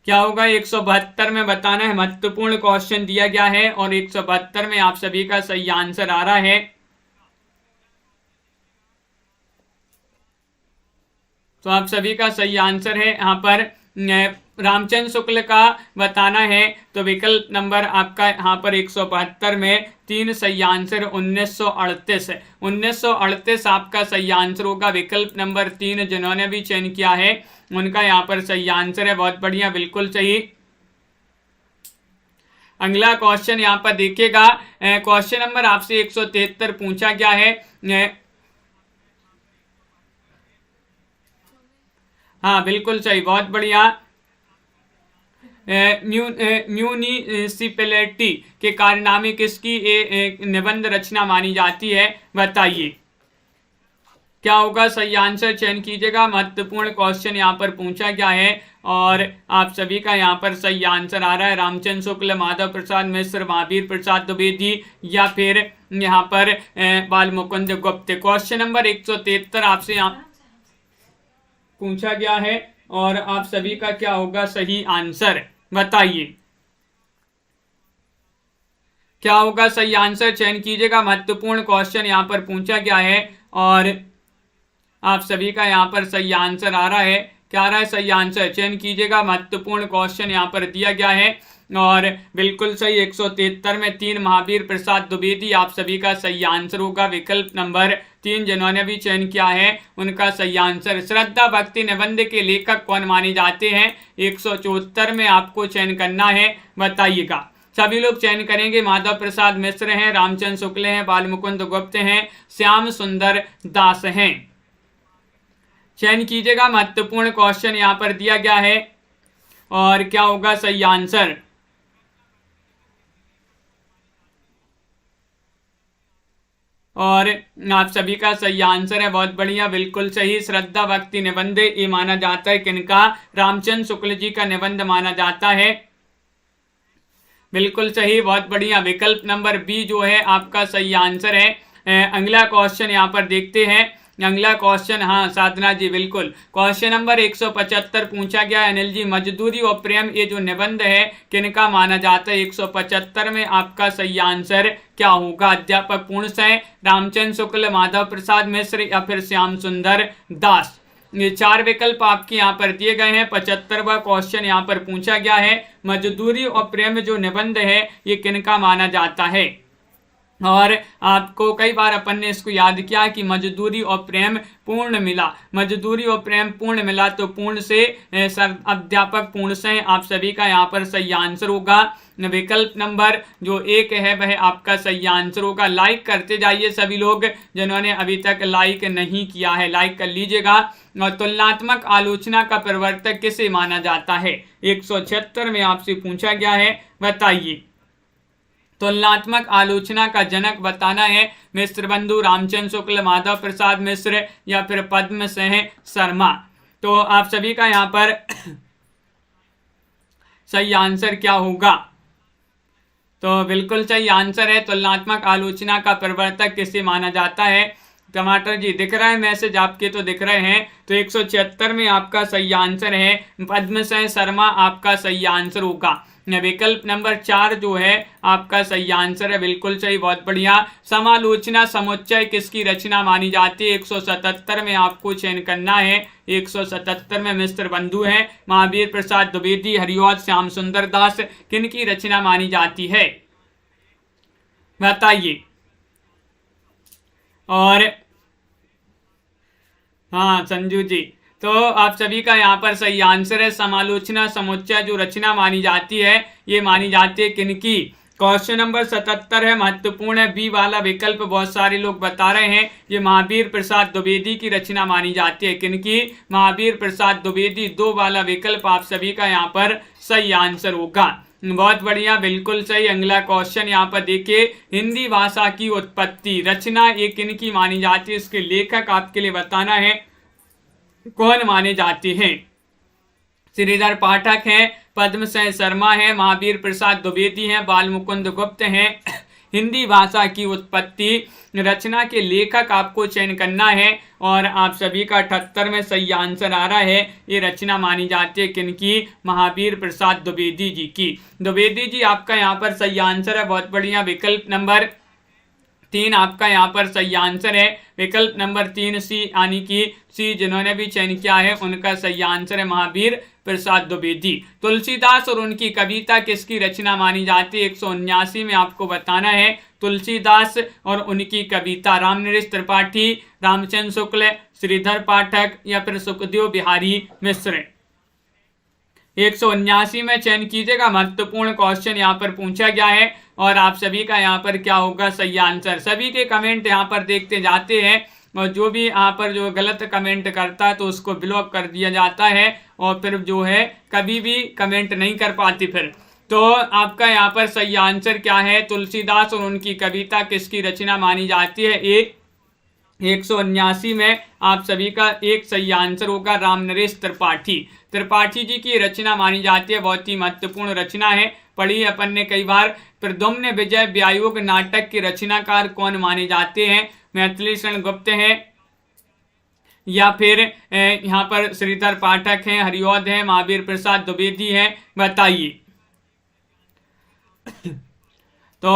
क्या होगा? 172 में बताना है। महत्वपूर्ण क्वेश्चन दिया गया है और 172 में आप सभी का सही आंसर आ रहा है। तो आप सभी का सही आंसर है यहाँ पर रामचंद्र शुक्ल का बताना है। तो विकल्प नंबर आपका यहाँ पर 172 में 3 सही आंसर 1938 है। 1938 आपका सही आंसर होगा। विकल्प नंबर 3 जिन्होंने भी चयन किया है उनका यहाँ पर सही आंसर है। बहुत बढ़िया, बिल्कुल सही। अगला क्वेश्चन यहाँ पर देखिएगा। क्वेश्चन नंबर आपसे 173 पूछा गया है। हाँ बिल्कुल सही, बहुत बढ़िया। म्यूनिसिपैलिटी के कारनामे किसकी निबंध रचना मानी जाती है? बताइए। क्या होगा सही आंसर, चयन कीजिएगा। महत्वपूर्ण क्वेश्चन यहाँ पर पूछा गया है और आप सभी का यहाँ पर सही आंसर आ रहा है रामचंद्र शुक्ल, माधव प्रसाद मिश्र, महावीर प्रसाद द्विवेदी या फिर यहाँ पर बाल मुकुंद गुप्त। क्वेश्चन नंबर 173 आपसे यहाँ पूछा गया है और आप सभी का क्या होगा सही आंसर, बताइए क्या होगा सही आंसर, चयन कीजिएगा। महत्वपूर्ण क्वेश्चन यहाँ पर पूछा गया है और आप सभी का यहाँ पर सही आंसर आ रहा है। क्या आ रहा है सही आंसर, चयन कीजिएगा। महत्वपूर्ण क्वेश्चन यहाँ पर दिया गया है और बिल्कुल सही 173 में 3 महावीर प्रसाद द्विवेदी आप सभी का सही आंसर होगा। विकल्प नंबर 3 जिन्होंने भी चयन किया है उनका सही आंसर। श्रद्धा भक्ति निबंध के लेखक कौन माने जाते हैं, 174 में आपको चयन करना है, बताइएगा। सभी लोग चयन करेंगे। माधव प्रसाद मिश्र हैं, रामचंद्र शुक्ल हैं, बाल मुकुंद गुप्त हैं, श्याम सुंदर दास हैं। चयन कीजिएगा। महत्वपूर्ण क्वेश्चन यहाँ पर दिया गया है और क्या होगा सही आंसर। और आप सभी का सही आंसर है, बहुत बढ़िया, बिल्कुल सही। श्रद्धा भक्ति निबंध ये माना जाता है किनका, रामचंद्र शुक्ल जी का निबंध माना जाता है, बिल्कुल सही, बहुत बढ़िया। विकल्प नंबर बी जो है आपका सही आंसर है। अगला क्वेश्चन यहाँ पर देखते हैं। अगला क्वेश्चन, हाँ साधना जी बिल्कुल, क्वेश्चन नंबर 175 पूछा गया है। अनिल जी, मजदूरी और प्रेम ये जो निबंध है किनका माना जाता है, 175 में आपका सही आंसर क्या होगा। अध्यापक पूर्णशः, रामचंद्र शुक्ल, माधव प्रसाद मिश्र या फिर श्याम सुंदर दास। ये 4 विकल्प आपके यहाँ पर दिए गए हैं। 75वां क्वेश्चन यहाँ पर पूछा गया है, मजदूरी और प्रेम जो निबंध है ये किनका माना जाता है। और आपको कई बार अपन ने इसको याद किया कि मजदूरी और प्रेम पूर्ण मिला, मजदूरी और प्रेम पूर्ण मिला तो पूर्ण से अध्यापक पूर्ण से आप सभी का यहाँ पर सही आंसर होगा। विकल्प नंबर जो 1 है वह आपका सही आंसर होगा। लाइक करते जाइए सभी लोग, जिन्होंने अभी तक लाइक नहीं किया है लाइक कर लीजिएगा। और तुलनात्मक आलोचना का प्रवर्तक किसे माना जाता है, 176 में आपसे पूछा गया है, बताइए। तुलनात्मक आलोचना का जनक बताना है। मिश्र बंधु, रामचंद्र शुक्ल, माधव प्रसाद मिश्र या फिर पद्म सिंह शर्मा। तो आप सभी का यहाँ पर सही आंसर क्या होगा, तो बिल्कुल सही आंसर है तुलनात्मक आलोचना का प्रवर्तक किसे माना जाता है। टमाटर जी दिख रहा है मैसेज आपके, तो दिख रहे हैं, तो 176 में आपका सही आंसर है पद्म सिंह शर्मा आपका सही आंसर होगा। विकल्प नंबर 4 जो है आपका सही आंसर है, बिल्कुल सही, बहुत बढ़िया। समालोचना समुच्चय किसकी रचना मानी जाती है, 177 में आपको चयन करना है। 177 में मिश्र बंधु हैं, महावीर प्रसाद द्विवेदी, हरिवंश, श्याम सुंदर दास किनकी रचना मानी जाती है, बताइए। और हाँ संजू जी, तो आप सभी का यहाँ पर सही आंसर है समालोचना समुच्चय जो रचना मानी जाती है ये मानी जाती है किनकी। क्वेश्चन नंबर 77 है, महत्वपूर्ण है, बी वाला विकल्प बहुत सारे लोग बता रहे हैं, ये महावीर प्रसाद द्विवेदी की रचना मानी जाती है किनकी, महावीर प्रसाद द्विवेदी। 2 वाला विकल्प आप सभी का यहाँ पर सही आंसर होगा, बहुत बढ़िया, बिल्कुल सही। अगला क्वेश्चन यहाँ पर देखिए, हिंदी भाषा की उत्पत्ति रचना ये किनकी मानी जाती है, इसके लेखक आपके लिए बताना है कौन माने जाते हैं। श्रीधर पाठक हैं, पद्म सिंह शर्मा हैं, महावीर प्रसाद द्विवेदी हैं, बाल मुकुंद गुप्त हैं। हिंदी भाषा की उत्पत्ति रचना के लेखक आपको चयन करना है और आप सभी का 78 में सही आंसर आ रहा है, ये रचना मानी जाती है किनकी, महावीर प्रसाद द्विवेदी जी की। द्विवेदी जी आपका यहाँ पर सही आंसर है, बहुत बढ़िया। विकल्प नंबर 3 आपका यहाँ पर सही आंसर है, विकल्प नंबर 3 सी, यानी कि सी जिन्होंने भी चयन किया है उनका सही आंसर है महावीर प्रसाद द्विवेदी। तुलसीदास और उनकी कविता किसकी रचना मानी जाती है, 179 में आपको बताना है। तुलसीदास और उनकी कविता, रामनरेश त्रिपाठी, रामचंद्र शुक्ल, श्रीधर पाठक या फिर सुखदेव बिहारी मिश्र। 179 में चयन कीजिएगा, महत्वपूर्ण क्वेश्चन यहाँ पर पूछा गया है और आप सभी का यहाँ पर क्या होगा सही आंसर। सभी के कमेंट यहाँ पर देखते जाते हैं और जो भी यहाँ पर जो गलत कमेंट करता है तो उसको ब्लॉक कर दिया जाता है और फिर जो है कभी भी कमेंट नहीं कर पाती फिर। तो आपका यहाँ पर सही आंसर क्या है, तुलसीदास और उनकी कविता किसकी रचना मानी जाती है, ए 179 में आप सभी का एक सही आंसर होगा राम नरेश त्रिपाठी। त्रिपाठी जी की रचना मानी जाती है, बहुत ही महत्वपूर्ण रचना है, पढ़ी अपन ने कई बार। प्रद्युम्न विजय व्यायोग नाटक के रचनाकार कौन माने जाते हैं? मैथिली शरण गुप्त हैं, या फिर यहाँ पर श्रीधर पाठक हैं, हरिऔध हैं, महावीर प्रसाद द्विवेदी हैं, बताइए। तो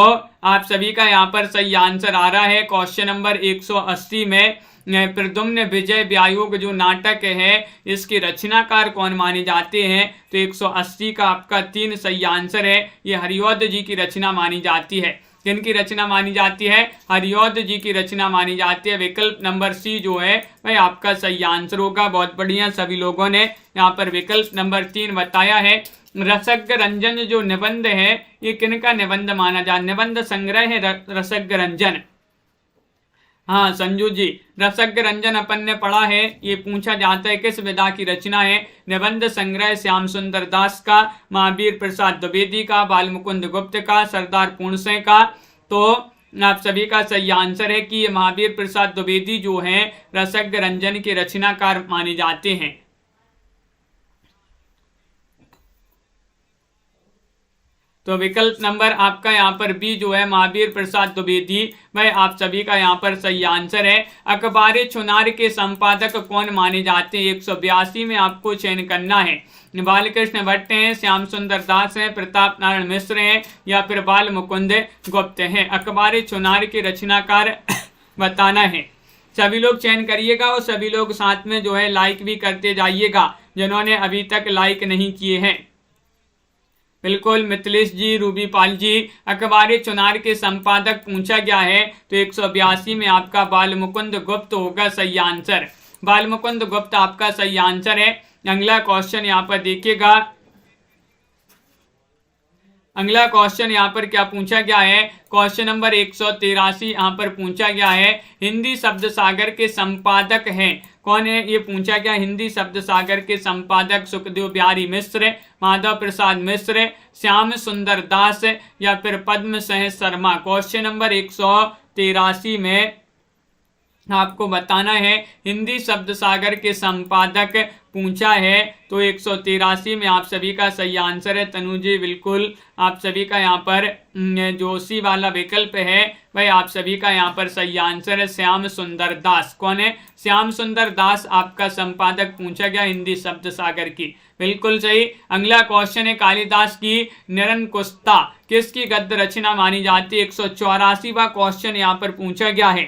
आप सभी का यहाँ पर सही आंसर आ रहा है क्वेश्चन नंबर 180 में प्रद्युम्न विजय व्यायोग जो नाटक है इसके रचनाकार कौन माने जाते हैं? तो 180 का आपका 3 सही आंसर है, ये हरिऔध जी की रचना मानी जाती है। किनकी रचना मानी जाती है? हरिऔध जी की रचना मानी जाती है। विकल्प नंबर सी जो है वह आपका सही आंसर होगा। बहुत बढ़िया, सभी लोगों ने यहाँ पर विकल्प नंबर 3 बताया है। रसज्ञ रंजन जो निबंध है ये किनका निबंध माना जाता? निबंध संग्रह है रसज्ञ रंजन। हाँ संजू जी, रसज्ञ रंजन अपन ने पढ़ा है, ये पूछा जाता है किस विधा की रचना है? निबंध संग्रह श्याम सुंदर दास का, महावीर प्रसाद द्विवेदी का, बाल मुकुंद गुप्त का, सरदार पूर्णसिंह का। तो आप सभी का सही आंसर है कि ये महावीर प्रसाद द्विवेदी जो हैं रसज्ञ रंजन के रचनाकार माने जाते हैं। तो विकल्प नंबर आपका यहाँ पर बी जो है महावीर प्रसाद द्विवेदी, वह आप सभी का यहाँ पर सही आंसर है। अखबार चुनार के संपादक कौन माने जाते हैं? 182 में आपको चयन करना है। बालकृष्ण भट्ट हैं, श्याम सुंदर दास हैं, प्रताप नारायण मिश्र हैं, या फिर बाल मुकुंद गुप्त हैं। अखबार चुनार के रचनाकार बताना है। सभी लोग चयन करिएगा और सभी लोग साथ में जो है लाइक भी करते जाइएगा जिन्होंने अभी तक लाइक नहीं किए हैं। बिल्कुल मिथिलेश जी, रूबी पाल जी, अखबार चुनार के संपादक पूछा गया है तो 182 में आपका बाल मुकुंद गुप्त होगा सही आंसर। बाल मुकुंद गुप्त आपका सही आंसर है। अगला क्वेश्चन यहाँ पर देखिएगा, अगला क्वेश्चन यहाँ पर क्या पूछा गया है? क्वेश्चन नंबर 183 यहाँ पर पूछा गया है हिंदी शब्द सागर के संपादक हैं कौन है? ये पूछा गया हिंदी शब्द सागर के संपादक सुखदेव बिहारी मिश्र, माधव प्रसाद मिश्र, श्याम सुंदर दास, या फिर पद्म सिंह शर्मा। क्वेश्चन नंबर 183 में आपको बताना है हिंदी शब्द सागर के संपादक पूछा है तो 183 में आप सभी का सही आंसर है। तनु जी बिल्कुल, आप सभी का यहाँ पर जोशी वाला विकल्प है भाई, आप सभी का यहाँ पर सही आंसर है श्याम सुंदर दास। कौन है? श्याम सुंदर दास आपका संपादक पूछा गया हिंदी शब्द सागर की, बिल्कुल सही। अगला क्वेश्चन है कालिदास की निरंकुशता किसकी गद्य रचना मानी जाती है? 184वां क्वेश्चन यहाँ पर पूछा गया है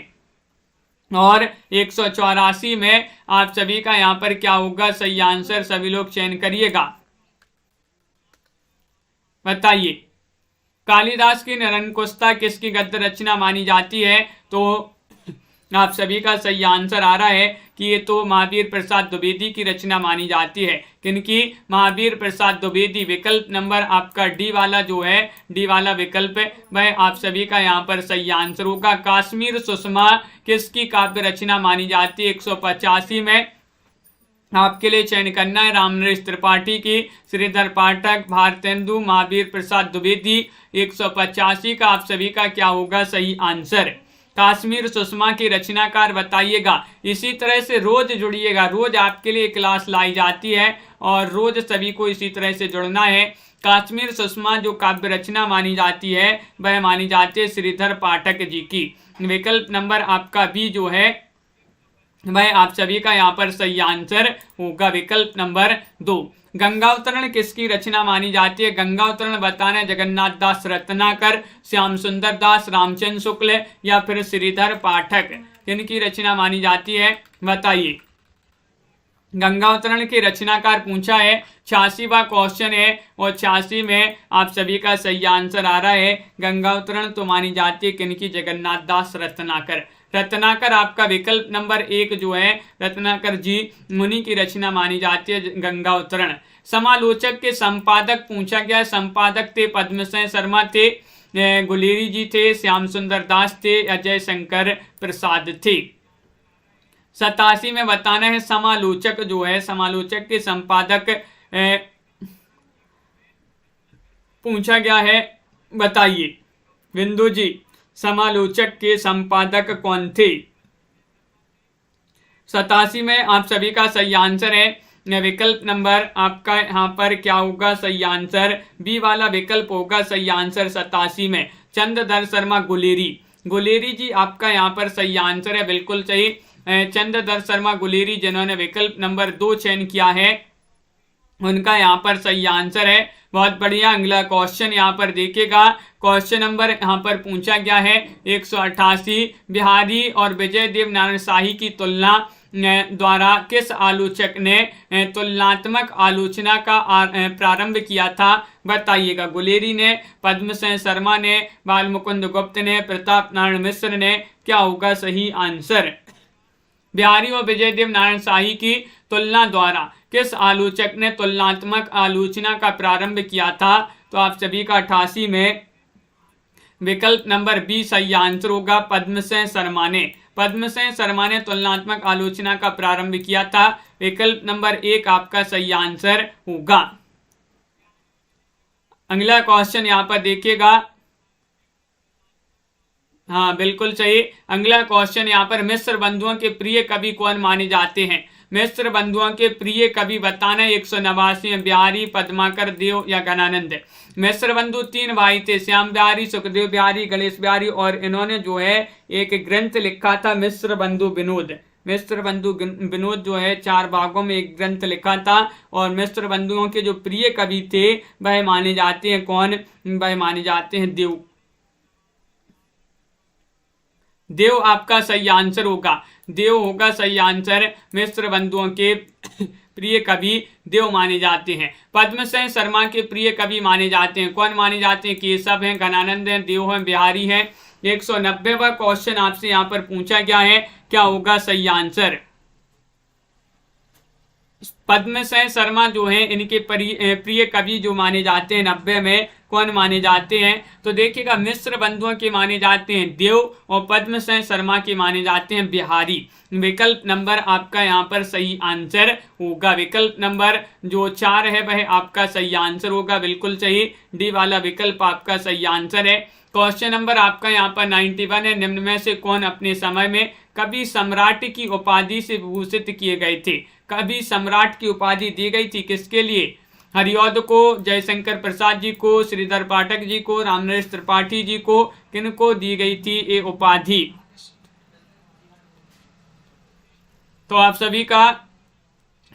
और 184 में आप सभी का यहाँ पर क्या होगा सही आंसर? सभी लोग चयन करिएगा, बताइए। कालिदास की निरंकुशता किसकी गद्य रचना मानी जाती है? तो आप सभी का सही आंसर आ रहा है कि ये तो महावीर प्रसाद द्विवेदी की रचना मानी जाती है। किनकी? महावीर प्रसाद द्विवेदी। विकल्प नंबर आपका डी वाला जो है, डी वाला विकल्प है वह आप सभी का यहाँ पर सही आंसर होगा। कश्मीर सुषमा किसकी काव्य रचना मानी जाती है? 185 में आपके लिए चयन करना है राम नरेश त्रिपाठी की, श्रीधर पाठक, भारतेंदु, महावीर प्रसाद द्विवेदी। 185 का आप सभी का क्या होगा सही आंसर? कश्मीर सुषमा की रचनाकार बताइएगा। इसी तरह से रोज जुड़िएगा, रोज आपके लिए क्लास लाई जाती है और रोज सभी को इसी तरह से जुड़ना है। कश्मीर सुषमा जो काव्य रचना मानी जाती है वह मानी जाती है श्रीधर पाठक जी की। विकल्प नंबर आपका बी जो है वह आप सभी का यहाँ पर सही आंसर होगा, विकल्प नंबर 2। गंगावतरण किसकी रचना मानी जाती है? गंगावतरण बताना है जगन्नाथ दास रत्नाकर, श्याम सुंदर दास, रामचंद्र शुक्ल, या फिर श्रीधर पाठक। किनकी रचना मानी जाती है बताइए। गंगावतरण के रचनाकार पूछा है, 86वां क्वेश्चन है और 86 में आप सभी का सही आंसर आ रहा है गंगावतरण तो मानी जाती है किनकी? जगन्नाथ दास रत्नाकर। रत्नाकर आपका विकल्प नंबर 1 जो है रत्नाकर जी मुनि की रचना मानी जाती है गंगावतरण। समालोचक के संपादक पूछा गया, संपादक थे पद्म सिंह शर्मा थे, गुलेरी जी थे, श्याम सुंदर दास थे, अजय शंकर प्रसाद थे। 87 में बताना है समालोचक जो है, समालोचक के संपादक पूछा गया है, बताइए बिंदु जी समालोचक के संपादक कौन थे? 87 में आप सभी का सही आंसर है विकल्प नंबर आपका यहाँ पर क्या होगा, सही आंसर बी वाला विकल्प होगा सही आंसर 87 में। चंद्रधर शर्मा गुलेरी, गुलेरी जी आपका यहाँ पर सही आंसर है, बिल्कुल सही। चंद्रधर शर्मा गुलेरी जिन्होंने विकल्प नंबर 2 चयन किया है, उनका यहाँ पर सही आंसर है। बहुत बढ़िया। अगला क्वेश्चन यहाँ पर देखिएगा, क्वेश्चन नंबर यहाँ पर पूछा गया है 188, बिहारी और विजय देव नारायण शाही की तुलना द्वारा किस आलोचक ने तुलनात्मक आलोचना का प्रारंभ किया था, बताइएगा। गुलेरी ने, पद्मसेन शर्मा ने, बालमुकुंद गुप्त ने, प्रताप नारायण मिश्र ने, क्या होगा सही आंसर। बिहारी और विजय देव नारायण शाही की तुलना द्वारा किस आलोचक ने तुलनात्मक आलोचना का प्रारंभ किया था, तो आप सभी का 88 में विकल्प नंबर बी सही आंसर होगा, पद्मसेन शर्मा ने। पद्मसेन शर्मा ने तुलनात्मक आलोचना का प्रारंभ किया था, विकल्प नंबर 1 आपका सही आंसर होगा। अगला क्वेश्चन यहाँ पर देखिएगा, हाँ बिल्कुल सही। अगला क्वेश्चन यहाँ पर, मिश्र बंधुओं के प्रिय कवि कौन माने जाते हैं। मिश्र बंधुओं के प्रिय कवि बताना। 189 बिहारी, पद्माकर, देव या गणानंद। मिश्र बंधु 3 भाई थे, श्याम बिहारी, सुखदेव बिहारी, गणेश बिहारी, और इन्होंने जो है एक ग्रंथ लिखा था मिश्र बंधु विनोद। मिश्र बंधु विनोद जो है 4 भागों में एक ग्रंथ लिखा था, और मिश्र बंधुओं के जो प्रिय कवि थे वह माने जाते हैं कौन, वह माने जाते हैं देव। देव आपका सही आंसर होगा, देव होगा सही आंसर। मिश्र बंधुओं के प्रिय कवि देव माने जाते हैं। पद्मसेन शर्मा के प्रिय कवि माने जाते हैं कौन माने जाते हैं, केशव हैं, गणानंद हैं, देव हैं, बिहारी हैं। 190वां क्वेश्चन आपसे यहाँ पर पूछा गया है, क्या होगा सही आंसर। पद्मसेन शर्मा जो है इनके प्रिय कवि जो माने जाते हैं 90 में कौन माने जाते हैं, तो देखिएगा मिश्र बंधुओं के माने जाते हैं देव, और पद्मसेन शर्मा के माने जाते हैं बिहारी। विकल्प नंबर आपका यहाँ पर सही आंसर होगा, विकल्प नंबर जो 4 है वह आपका सही आंसर होगा, बिल्कुल सही। डी वाला विकल्प आपका सही आंसर है। क्वेश्चन नंबर आपका यहाँ पर 91 है, निम्न में से कौन अपने समय में कवि सम्राट की उपाधि से विभूषित किए गए थे। कवि सम्राट की उपाधि दी गई थी किसके लिए, हरिऔध को, जयशंकर प्रसाद जी को, श्रीधर पाठक जी को, रामनरेश त्रिपाठी जी को, किनको दी गई थी ये उपाधि। तो आप सभी का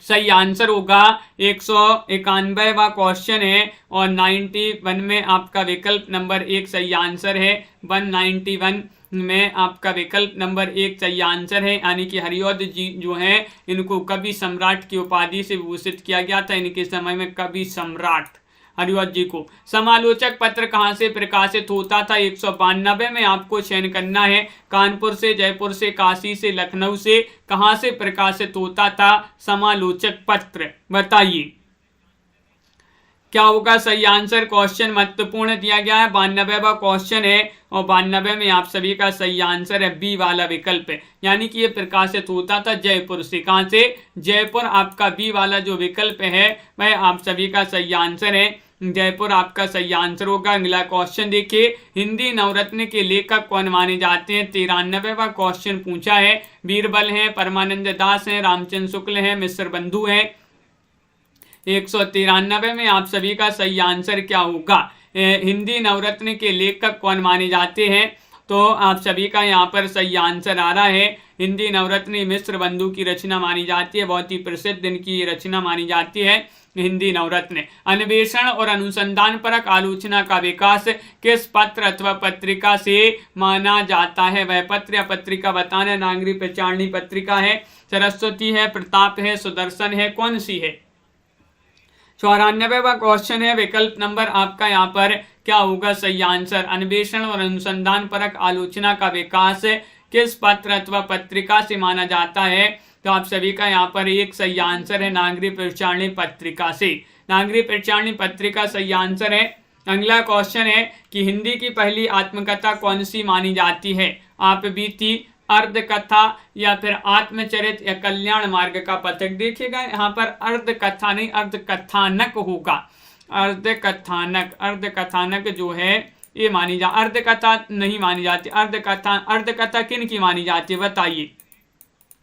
सही आंसर होगा 191वां क्वेश्चन है, और 91 में आपका विकल्प नंबर 1 सही आंसर है। 191 में आपका विकल्प नंबर 1 सही आंसर है, यानी कि हरिऔध जी जो हैं इनको कवि सम्राट की उपाधि से विभूषित किया गया था, इनके समय में कवि सम्राट हरिऔध जी को। समालोचक पत्र कहाँ से प्रकाशित होता था, 192 में आपको चयन करना है। कानपुर से, जयपुर से, काशी से, लखनऊ से, कहाँ से प्रकाशित होता था समालोचक पत्र, बताइए क्या होगा सही आंसर। क्वेश्चन महत्वपूर्ण दिया गया है, 92वां क्वेश्चन है, और 92 में आप सभी का सही आंसर है बी वाला विकल्प है, यानी कि ये प्रकाशित होता था जयपुर से। कहाँ से, जयपुर। आपका बी वाला जो विकल्प है वह आप सभी का सही आंसर है, जयपुर आपका सही आंसर होगा। अगला क्वेश्चन देखिए, हिंदी नवरत्न के लेखक कौन माने जाते हैं। 93वां क्वेश्चन पूछा है। बीरबल हैं, परमानंद दास हैं, रामचंद्र शुक्ल हैं, मिश्र बंधु हैं। 193 में आप सभी का सही आंसर क्या होगा, हिंदी नवरत्न के लेखक कौन माने जाते हैं, तो आप सभी का यहाँ पर सही आंसर आ रहा है हिंदी नवरत्न मिश्र बंधु की रचना मानी जाती है, बहुत ही प्रसिद्ध इनकी रचना मानी जाती है हिंदी नवरत्न। अन्वेषण और अनुसंधान परक आलोचना का विकास किस पत्र अथवा पत्रिका से माना जाता है, वह पत्र या पत्रिका बताना। नागरी प्रचारणी पत्रिका है, सरस्वती है, प्रताप है, सुदर्शन है, कौन सी है। 94वां क्वेश्चन है, विकल्प नंबर आपका यहाँ पर क्या होगा सही आंसर। अन्वेषण और अनुसंधान परक आलोचना का विकास किस पत्र अथवा पत्रिका से माना जाता है, तो आप सभी का यहाँ पर एक सही आंसर है नागरी प्रचारणी पत्रिका से। नागरी प्रचारणी पत्रिका सही आंसर है। अगला क्वेश्चन है कि हिंदी की पहली आत्मकथा कौन सी मानी जाती है, आप बीती, अर्ध कथा या फिर आत्मचरित या कल्याण मार्ग का पथक। देखिएगा यहाँ पर अर्ध कथा नहीं अर्ध कथानक होगा, अर्ध कथानक। अर्ध कथानक जो है ये मानी जा, अर्ध कथा नहीं मानी जाती। अर्ध कथा किन की मानी जाती है बताइए।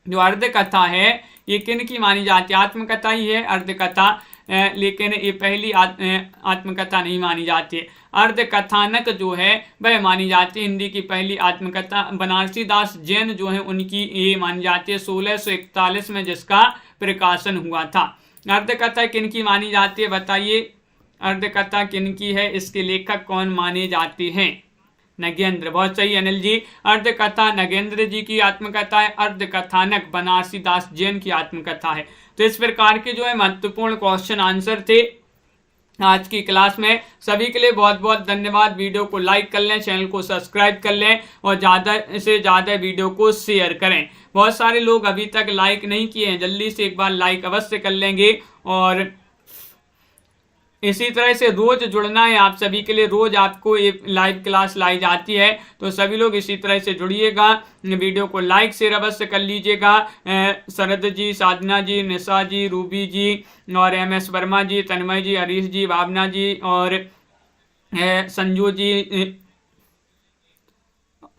जो अर्ध कथा है ये किन की मानी जाती है? आत्मकथा ही है अर्ध कथा, लेकिन ये पहली आत्मकथा नहीं मानी जाती है। अर्ध कथानक जो है वह मानी जाती है हिंदी की पहली आत्मकथा। बनारसी दास जैन जो है उनकी ये मानी जाती है 1641 में जिसका प्रकाशन हुआ था। अर्ध कथा किन की मानी जाती है बताइए? अर्ध कथा किन की है, इसके लेखक कौन माने जाते हैं? नगेंद्र, बहुत सही अनिल जी। अर्ध कथा नगेंद्र जी की आत्मकथा है। अर्ध कथानक बनारसी दास जैन की आत्मकथा है। तो इस प्रकार के जो है महत्वपूर्ण क्वेश्चन आंसर थे आज की क्लास में। सभी के लिए बहुत बहुत धन्यवाद। वीडियो को लाइक कर लें, चैनल को सब्सक्राइब कर लें और ज़्यादा से ज़्यादा वीडियो को शेयर करें। बहुत सारे लोग अभी तक लाइक नहीं किए हैं, जल्दी से एक बार लाइक अवश्य कर लेंगे। और इसी तरह से रोज जुड़ना है आप सभी के लिए। रोज आपको एक लाइव क्लास लाई जाती है, तो सभी लोग इसी तरह से जुड़िएगा। वीडियो को लाइक शेयर अवश्य कर लीजिएगा। शरद जी, साधना जी, निशा जी, रूबी जी और MS वर्मा जी, तन्मय जी, हरीश जी, भावना जी और संजू जी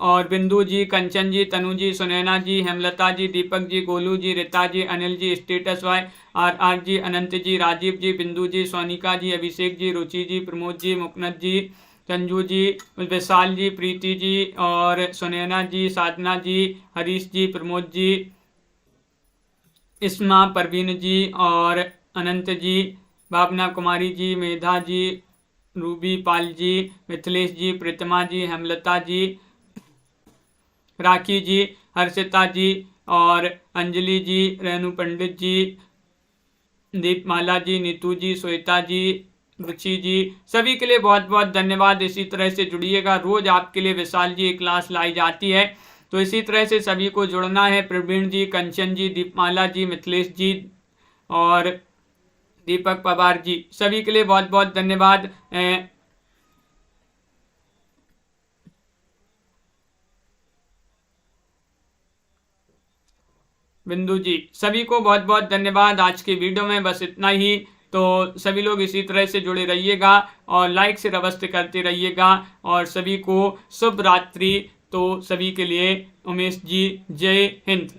और बिंदु जी, कंचन जी, तनु जी, सुनैना जी, हेमलता जी, दीपक जी, गोलू जी, Rita ji, Anil ji, status Y, RR जी, अनंत जी, राजीव जी, बिंदु जी, सोनिका जी, अभिषेक जी, रुचि जी, प्रमोद जी, मुकनद जी, संजू जी, विशाल जी, प्रीति जी और सुनैना जी, साधना जी, हरीश जी, प्रमोद जी, इस्मा, परवीन जी और अनंत जी, भावना कुमारी जी, मेधा जी, रूबी पाल जी, मिथिलेश जी, प्रतिमा जी, हेमलता जी, राखी जी, हर्षिता जी और अंजलि जी, रेणु पंडित जी, दीपमाला जी, नीतू जी, श्वेता जी, रुचि जी, सभी के लिए बहुत बहुत धन्यवाद। इसी तरह से जुड़िएगा। रोज आपके लिए विशाल जी एक क्लास लाई जाती है, तो इसी तरह से सभी को जुड़ना है। प्रवीण जी, कंचन जी, दीपमाला जी, मिथिलेश जी और दीपक पवार जी, सभी के लिए बहुत बहुत धन्यवाद। बिंदु जी, सभी को बहुत बहुत धन्यवाद। आज की वीडियो में बस इतना ही। तो सभी लोग इसी तरह से जुड़े रहिएगा और लाइक से अवश्य करते रहिएगा। और सभी को शुभ रात्रि। तो सभी के लिए उमेश जी, जय हिंद।